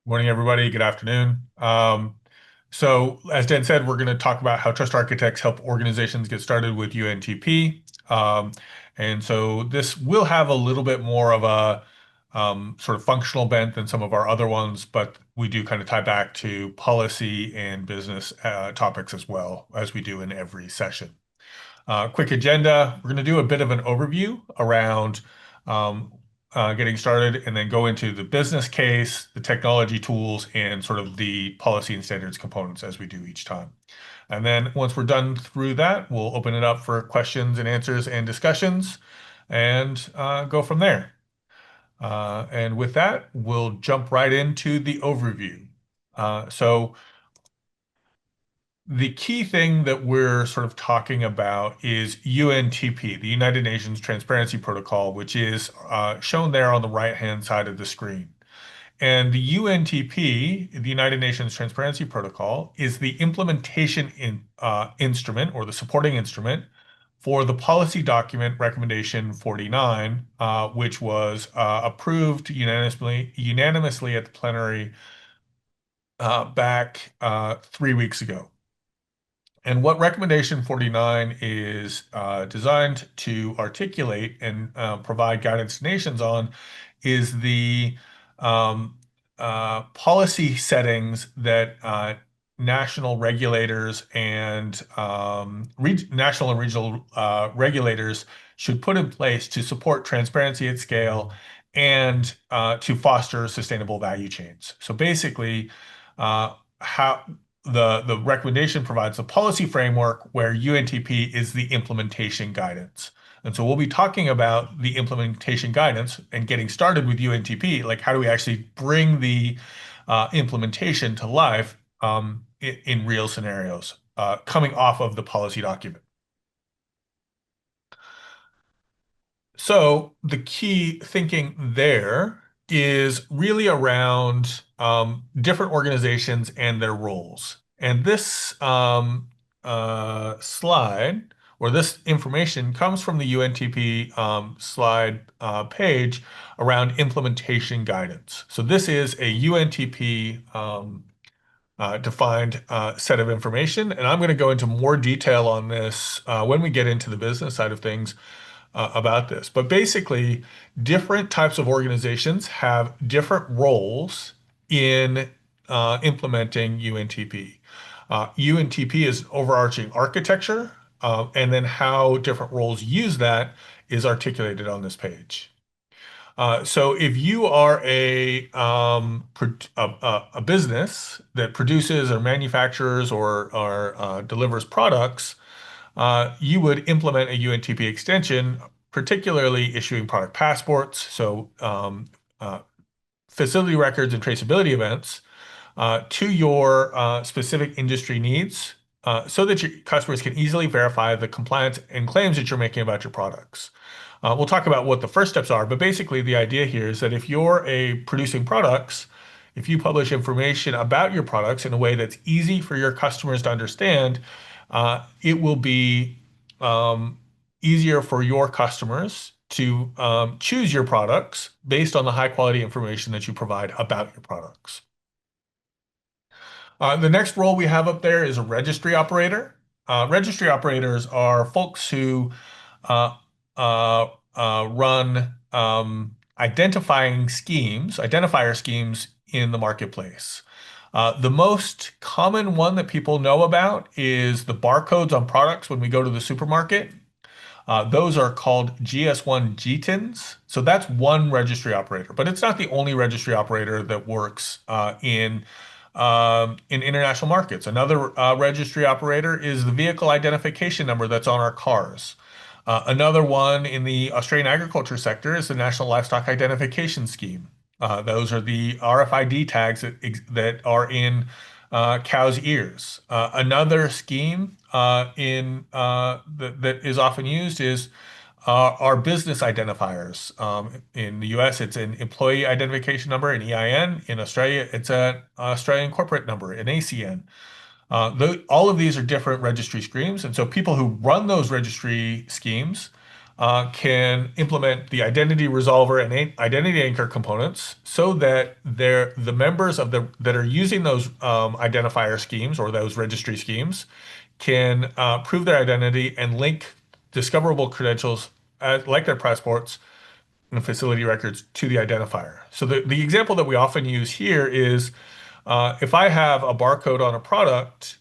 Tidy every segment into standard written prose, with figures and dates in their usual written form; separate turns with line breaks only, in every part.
Morning, everybody. Good afternoon. So, as Dan said, we're going to talk about how trust architects help organizations get started with UNTP. And so this will have a little bit more of a sort of functional bent than some of our other ones, but we do kind of tie back to policy and business topics as well, as we do in every session. Quick agenda. We're going to do a bit of an overview around um, getting started and then go into the business case, the technology tools, and sort of the policy and standards components as we do each time. And then once we're done through that, we'll open it up for questions and answers and discussions and go from there. And with that, we'll jump right into the overview. So the key thing that we're sort of talking about is UNTP, the United Nations Transparency Protocol, which is shown there on the right-hand side of the screen. And the UNTP, the United Nations Transparency Protocol, is the implementation instrument or the supporting instrument for the policy document recommendation 49, which was approved unanimously at the plenary back 3 weeks ago. And what recommendation 49 is designed to articulate and provide guidance to nations on is the um, policy settings that national regulators and national and regional regulators should put in place to support transparency at scale and to foster sustainable value chains. So basically, how the recommendation provides a policy framework where UNTP is the implementation guidance. And so we'll be talking about the implementation guidance and getting started with UNTP, like how do we actually bring the implementation to life in real scenarios coming off of the policy document. So the key thinking there is really around different organizations and their roles. And this slide or this information comes from the UNTP slide page around implementation guidance. So this is a UNTP defined set of information, and I'm going to go into more detail on this when we get into the business side of things about this. But basically, different types of organizations have different roles in implementing UNTP. UNTP is an overarching architecture, and then how different roles use that is articulated on this page. So if you are a business that produces or manufactures or delivers products, you would implement a UNTP extension, particularly issuing product passports, so facility records and traceability events to your specific industry needs so that your customers can easily verify the compliance and claims that you're making about your products. We'll talk about what the first steps are, but basically the idea here is that if you're producing products, if you publish information about your products in a way that's easy for your customers to understand, it will be easier for your customers to choose your products based on the high quality information that you provide about your products. The next role we have up there is a registry operator. Registry operators are folks who uh, run identifier schemes in the marketplace. The most common one that people know about is the barcodes on products when we go to the supermarket. Those are called GS1 GTINs. So that's one registry operator, but it's not the only registry operator that works in international markets. Another registry operator is the vehicle identification number that's on our cars. Another one in the Australian agriculture sector is the National Livestock Identification Scheme. Those are the RFID tags that are in cows' ears. Another scheme that is often used is our business identifiers. In the US, it's an employee identification number, an EIN. In Australia, it's an Australian corporate number, an ACN. All of these are different registry schemes, and so people who run those registry schemes can implement the identity resolver and identity anchor components so that the members of that are using those identifier schemes or those registry schemes can prove their identity and link discoverable credentials like their passports and facility records to the identifier. So the example that we often use here is if I have a barcode on a product,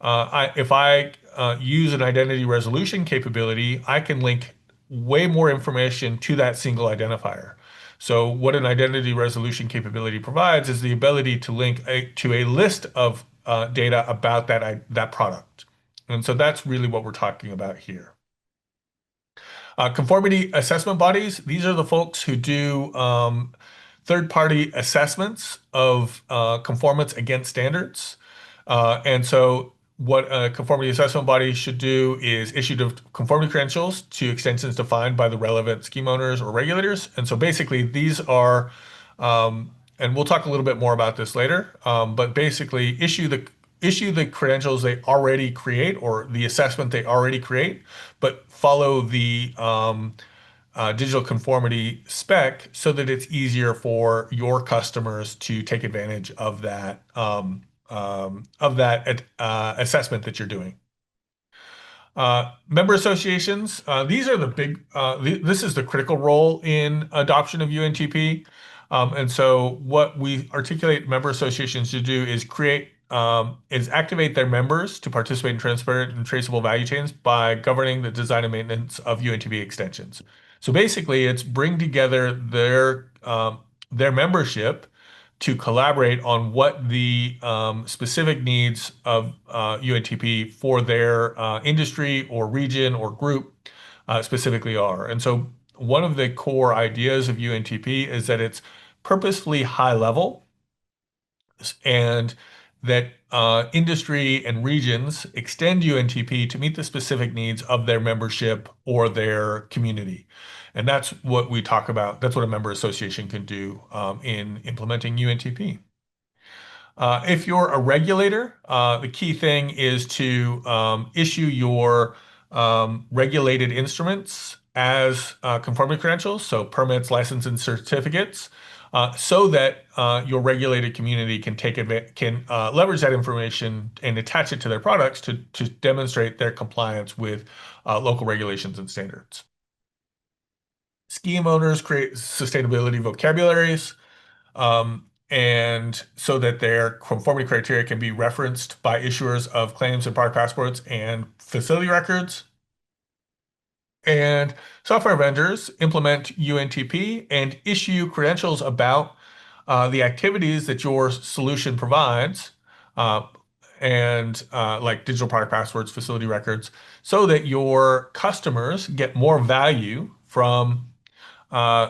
if I use an identity resolution capability, I can link way more information to that single identifier. So what an identity resolution capability provides is the ability to link to a list of data about that product. And so that's really what we're talking about here. Conformity assessment bodies, these are the folks who do third-party assessments of conformance against standards. And so what a conformity assessment body should do is issue conformity credentials to extensions defined by the relevant scheme owners or regulators. And so basically these are, and we'll talk a little bit more about this later, but basically issue the credentials they already create or the assessment they already create, but follow the digital conformity spec so that it's easier for your customers to take advantage of that assessment that you're doing. Member associations, these are the big, this is the critical role in adoption of UNTP. And so what we articulate member associations to do is activate their members to participate in transparent and traceable value chains by governing the design and maintenance of UNTP extensions. So basically, it's bring together their membership to collaborate on what the specific needs of UNTP for their industry or region or group specifically are. And so one of the core ideas of UNTP is that it's purposefully high level and that industry and regions extend UNTP to meet the specific needs of their membership or their community. And that's what we talk about. That's what a member association can do in implementing UNTP. If you're a regulator, the key thing is to issue your regulated instruments as conformity credentials, so permits, licenses, and certificates, so that your regulated community can leverage that information and attach it to their products to demonstrate their compliance with local regulations and standards. Scheme owners create sustainability vocabularies. And so that their conformity criteria can be referenced by issuers of claims and product passports and facility records. And software vendors implement UNTP and issue credentials about the activities that your solution provides, uh, and like digital product passwords, facility records, so that your customers get more value from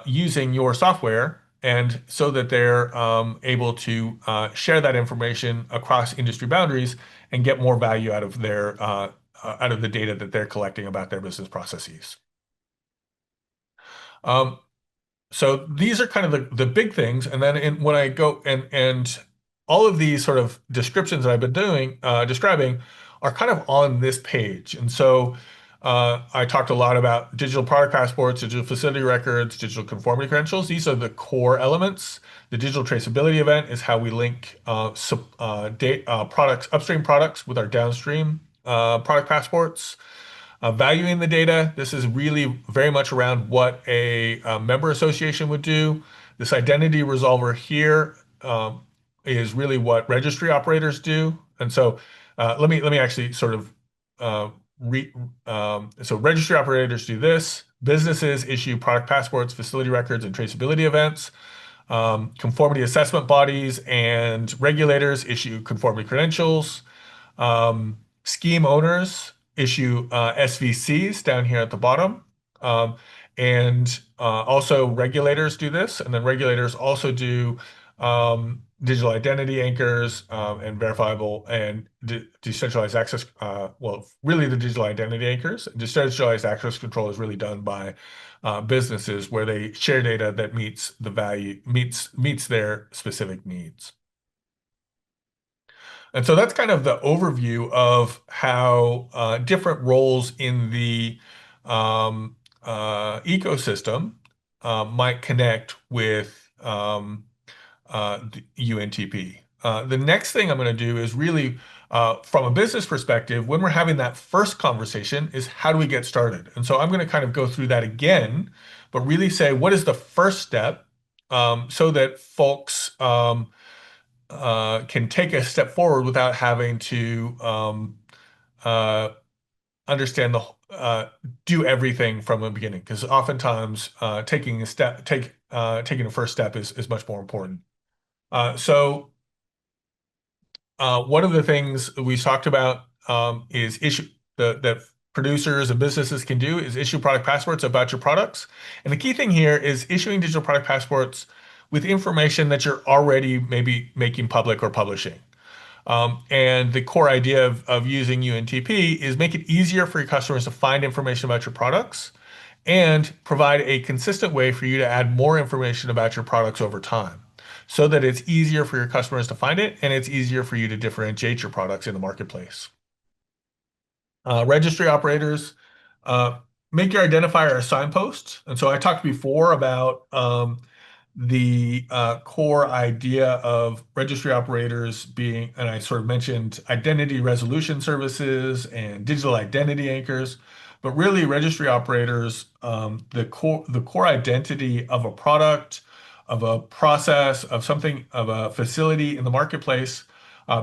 using your software and so that they're able to share that information across industry boundaries and get more value out of out of the data that they're collecting about their business processes. Um, so these are kind of the big things. And then when I go and all of these sort of descriptions that I've been describing are kind of on this page. And so I talked a lot about digital product passports, digital facility records, digital conformity credentials. These are the core elements. The digital traceability event is how we link upstream products with our downstream product passports. Valuing the data, this is really very much around what a member association would do. This identity resolver here is really what registry operators do. And so let me actually sort of so registry operators do this. Businesses issue product passports, facility records, and traceability events. Conformity assessment bodies and regulators issue conformity credentials. Scheme owners issue SVCs down here at the bottom. Um, and also regulators do this. And then regulators also do digital identity anchors and verifiable and decentralized access. Well, really the digital identity anchors. Decentralized access control is really done by businesses where they share data that meets their specific needs. And so that's kind of the overview of how different roles in the ecosystem might connect with the UNTP. The next thing I'm going to do is really, from a business perspective, when we're having that first conversation, is how do we get started? And so I'm going to kind of go through that again, but really say what is the first step so that folks can take a step forward without having to uh, understand do everything from the beginning. Because oftentimes taking a first step is much more important. One of the things we talked about is that producers and businesses can do is issue product passports about your products. And the key thing here is issuing digital product passports with information that you're already maybe making public or publishing. And the core idea of using UNTP is make it easier for your customers to find information about your products and provide a consistent way for you to add more information about your products over time so that it's easier for your customers to find it and it's easier for you to differentiate your products in the marketplace. Registry operators, uh, make your identifier a signpost. And so I talked before about the core idea of registry operators being, and I sort of mentioned identity resolution services and digital identity anchors, but really registry operators, the core identity of a product, of a process, of something, of a facility in the marketplace,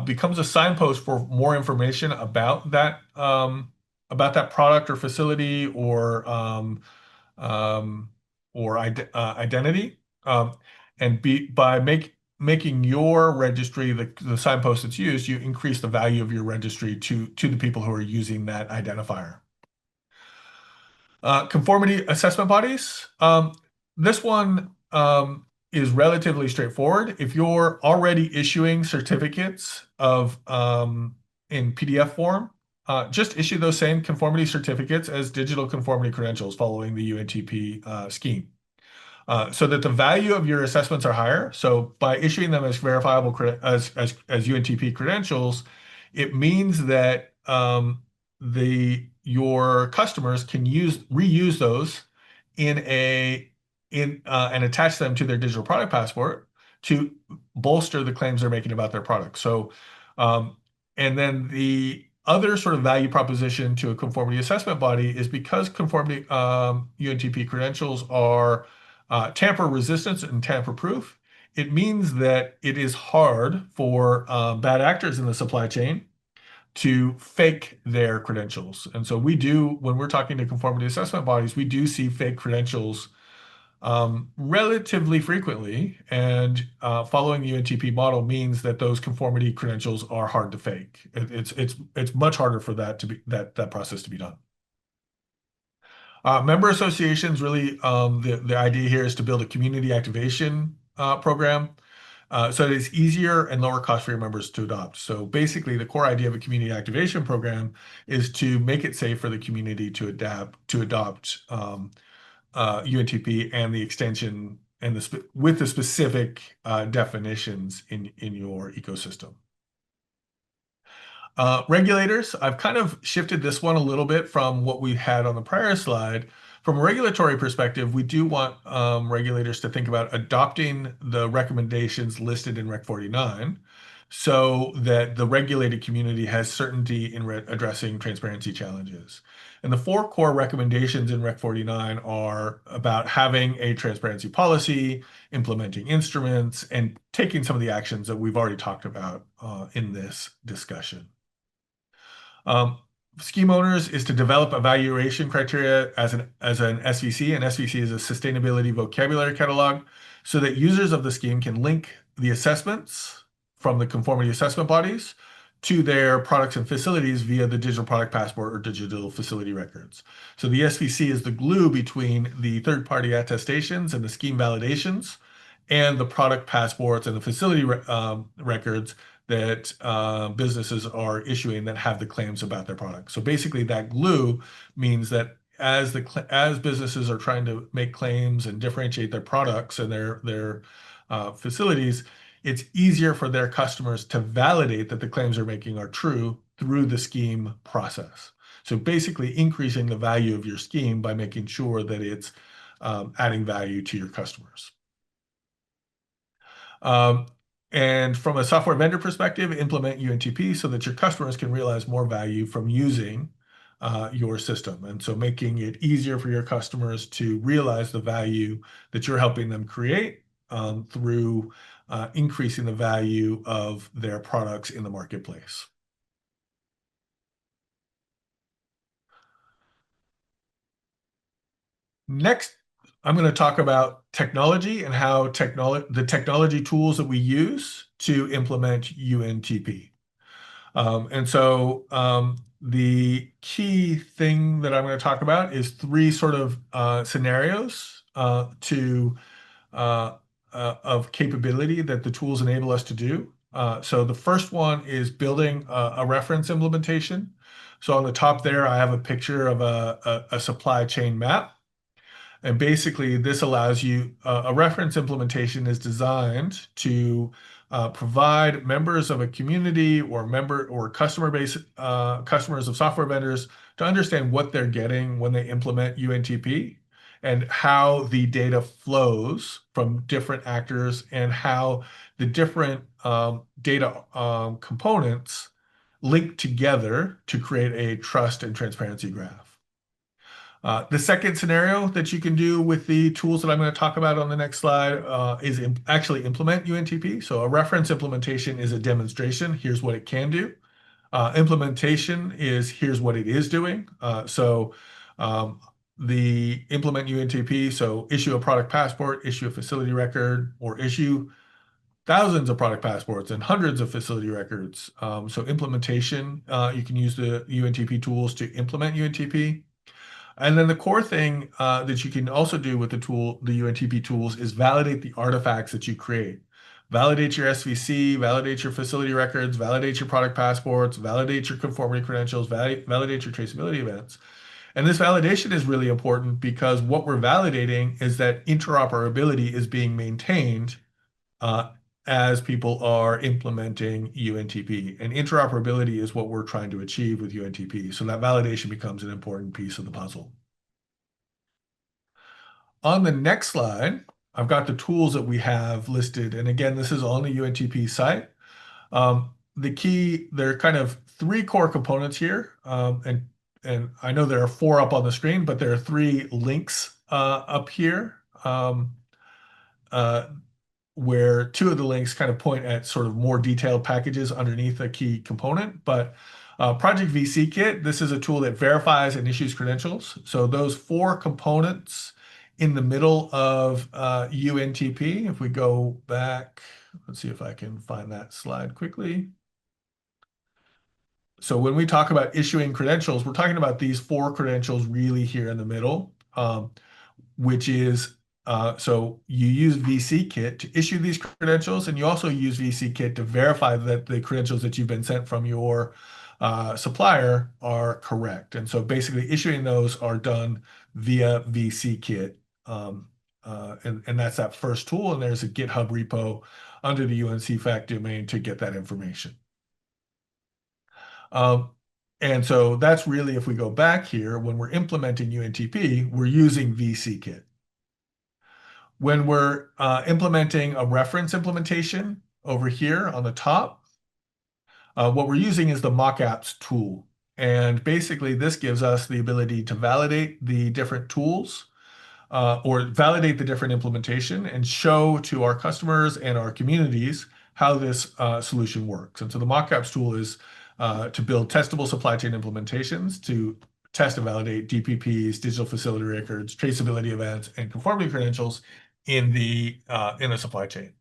becomes a signpost for more information about that product or facility or identity. And by making your registry the signpost that's used, you increase the value of your registry to the people who are using that identifier. Conformity assessment bodies. This one is relatively straightforward. If you're already issuing certificates in PDF form, just issue those same conformity certificates as digital conformity credentials following the UNTP scheme. So that the value of your assessments are higher. So by issuing them as verifiable as UNTP credentials, it means that your customers can reuse those in and attach them to their digital product passport to bolster the claims they're making about their product. So and then the other sort of value proposition to a conformity assessment body is because conformity UNTP credentials are tamper resistance and tamper proof. It means that it is hard for bad actors in the supply chain to fake their credentials. And so when we're talking to conformity assessment bodies, we do see fake credentials relatively frequently. And following the UNTP model means that those conformity credentials are hard to fake. It's much harder for that process to be done. Member associations, really, the idea here is to build a community activation program so that it's easier and lower cost for your members to adopt. So basically, the core idea of a community activation program is to make it safe for the community to adopt UNTP and the extension and with the specific definitions in your ecosystem. Regulators, I've kind of shifted this one a little bit from what we had on the prior slide. From a regulatory perspective, we do want regulators to think about adopting the recommendations listed in Rec 49 so that the regulated community has certainty in addressing transparency challenges. And the four core recommendations in Rec 49 are about having a transparency policy, implementing instruments, and taking some of the actions that we've already talked about in this discussion. Scheme owners is to develop evaluation criteria as an SVC. An SVC is a sustainability vocabulary catalog so that users of the scheme can link the assessments from the conformity assessment bodies to their products and facilities via the digital product passport or digital facility records. So the SVC is the glue between the third-party attestations and the scheme validations and the product passports and the facility records that businesses are issuing that have the claims about their products. So basically that glue means that as businesses are trying to make claims and differentiate their products and their facilities, it's easier for their customers to validate that the claims they're making are true through the scheme process. So basically increasing the value of your scheme by making sure that it's adding value to your customers. Um, and from a software vendor perspective, implement UNTP so that your customers can realize more value from using your system. And so making it easier for your customers to realize the value that you're helping them create through increasing the value of their products in the marketplace. Next, I'm going to talk about technology and how the technology tools that we use to implement UNTP. The key thing that I'm going to talk about is three sort of scenarios of capability that the tools enable us to do. So the first one is building a reference implementation. So on the top there, I have a picture of a supply chain map. And basically, this allows you a reference implementation is designed to provide members of a community or member or customer base customers of software vendors to understand what they're getting when they implement UNTP and how the data flows from different actors and how the different data components link together to create a trust and transparency graph. The second scenario that you can do with the tools that I'm going to talk about on the next slide is actually implement UNTP. So a reference implementation is a demonstration. Here's what it can do. Implementation is here's what it is doing. The implement UNTP, so issue a product passport, issue a facility record, or issue thousands of product passports and hundreds of facility records. So implementation, you can use the UNTP tools to implement UNTP. And then the core thing that you can also do with the UNTP tools is validate the artifacts that you create. Validate your SVC, validate your facility records, validate your product passports, validate your conformity credentials, validate your traceability events. And this validation is really important because what we're validating is that interoperability is being maintained uh, as people are implementing UNTP. And interoperability is what we're trying to achieve with UNTP. So that validation becomes an important piece of the puzzle. On the next slide, I've got the tools that we have listed. And again, this is on the UNTP site. There are kind of three core components here. And I know there are four up on the screen, but there are three links up here. Where two of the links kind of point at sort of more detailed packages underneath a key component. But Project VC Kit, this is a tool that verifies and issues credentials. So those four components in the middle of UNTP, if we go back, let's see if I can find that slide quickly. So when we talk about issuing credentials, we're talking about these four credentials really here in the middle, which is so you use VC-Kit to issue these credentials, and you also use VC-Kit to verify that the credentials that you've been sent from your supplier are correct. And so basically issuing those are done via VC-Kit. And that's that first tool, and there's a GitHub repo under the UNCFAC domain to get that information. And so that's really, if we go back here, when we're implementing UNTP, we're using VC-Kit. When we're implementing a reference implementation over here on the top, what we're using is the mockapps tool. And basically, this gives us the ability to validate the different tools or validate the different implementation and show to our customers and our communities how this solution works. And so the mockapps tool is to build testable supply chain implementations to test and validate DPPs, digital facility records, traceability events, and conformity credentials in the supply chain.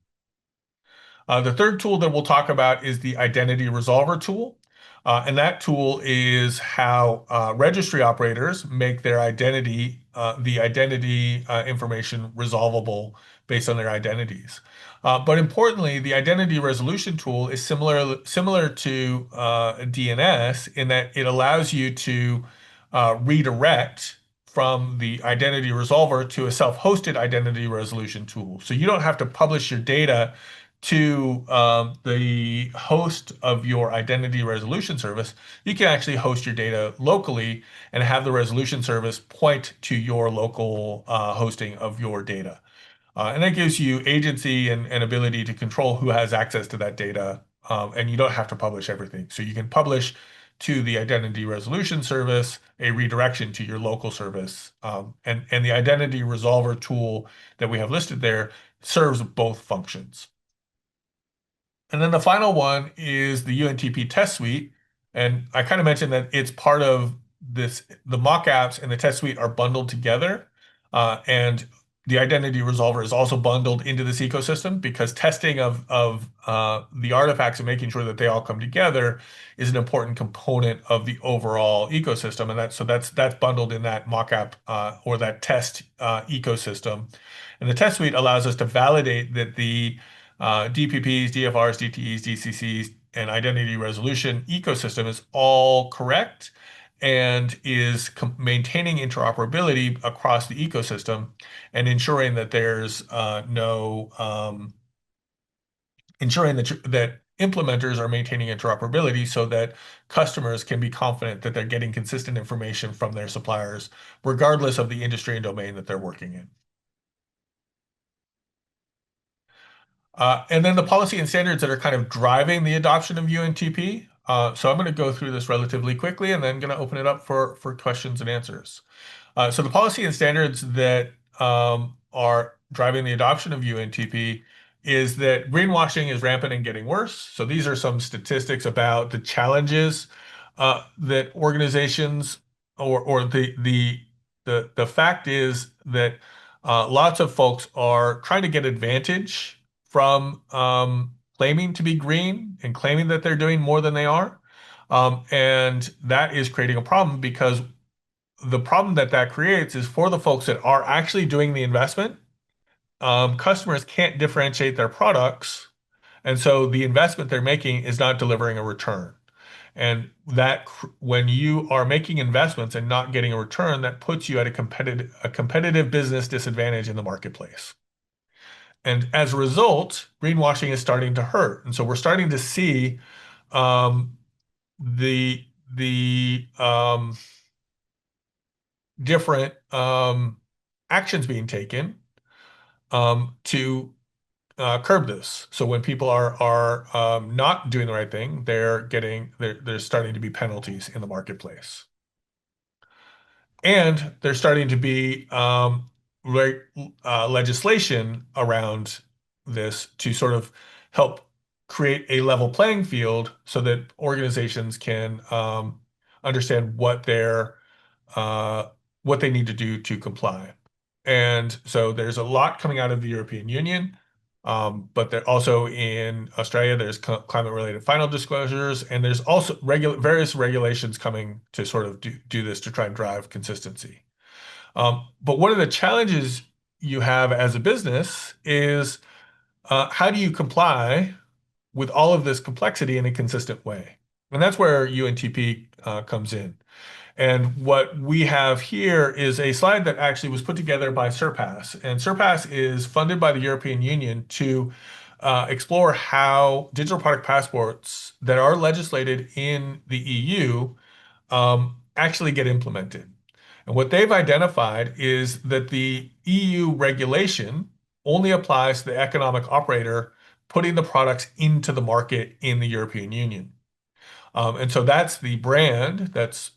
The third tool that we'll talk about is the identity resolver tool. And that tool is how registry operators make their identity, information resolvable based on their identities. But importantly, the identity resolution tool is similar to DNS in that it allows you to redirect from the identity resolver to a self-hosted identity resolution tool. So you don't have to publish your data to the host of your identity resolution service, you can actually host your data locally and have the resolution service point to your local hosting of your data. And that gives you agency and ability to control who has access to that data. And you don't have to publish everything. So you can publish to the identity resolution service a redirection to your local service. And the identity resolver tool that we have listed there serves both functions. And then the final one is the UNTP test suite. And I kind of mentioned that it's part of this, the mock apps and the test suite are bundled together. And the identity resolver is also bundled into this ecosystem because testing of the artifacts and making sure that they all come together is an important component of the overall ecosystem. And that's bundled in that mock app or that test ecosystem. And the test suite allows us to validate that the DPPs, DFRs, DTEs, DCCs, and identity resolution ecosystem is all correct and is maintaining interoperability across the ecosystem and ensuring that there's no ensuring that implementers are maintaining interoperability so that customers can be confident that they're getting consistent information from their suppliers, regardless of the industry and domain that they're working in. And then the policy and standards that are kind of driving the adoption of UNTP. So I'm going to go through this relatively quickly and then going to open it up for questions and answers. So the policy and standards that are driving the adoption of UNTP is that greenwashing is rampant and getting worse. So these are some statistics about the challenges that organizations or the fact is that lots of folks are trying to get advantage from claiming to be green and claiming that they're doing more than they are. And that is creating a problem because the problem that creates is for the folks that are actually doing the investment, customers can't differentiate their products. And so the investment they're making is not delivering a return. And that when you are making investments and not getting a return, that puts you at a competitive business disadvantage in the marketplace. And as a result, greenwashing is starting to hurt. And so we're starting to see um, the different actions being taken to curb this. So when people are not doing the right thing, there's starting to be penalties in the marketplace. And there's starting to be legislation around this to sort of help create a level playing field so that organizations can understand uh, what they need to do to comply. And so there's a lot coming out of the European Union, but there also in Australia, there's climate-related final disclosures, and there's also various regulations coming to sort of do this to try and drive consistency. But one of the challenges you have as a business is how do you comply with all of this complexity in a consistent way? And that's where UNTP comes in. And what we have here is a slide that actually was put together by Surpass. And Surpass is funded by the European Union to explore how digital product passports that are legislated in the EU actually get implemented. And what they've identified is that the EU regulation only applies to the economic operator putting the products into the market in the European Union. And so that's the brand that's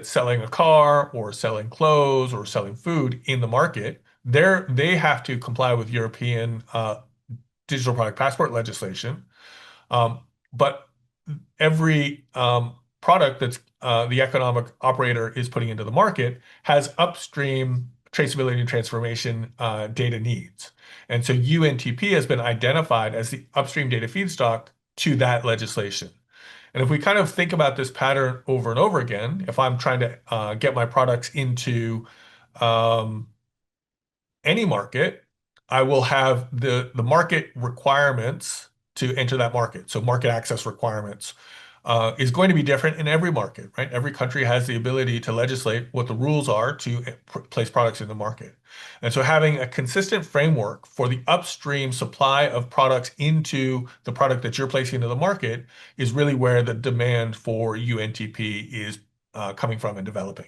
selling a car or selling clothes or selling food in the market. They have to comply with European digital product passport legislation. But every product that's the economic operator is putting into the market has upstream traceability and transformation data needs. And so UNTP has been identified as the upstream data feedstock to that legislation. And if we kind of think about this pattern over and over again, if I'm trying to get my products into um, any market, I will have the market requirements to enter that market. So market access requirements is going to be different in every market, right? Every country has the ability to legislate what the rules are to place products in the market. And so having a consistent framework for the upstream supply of products into the product that you're placing into the market is really where the demand for UNTP is coming from and developing.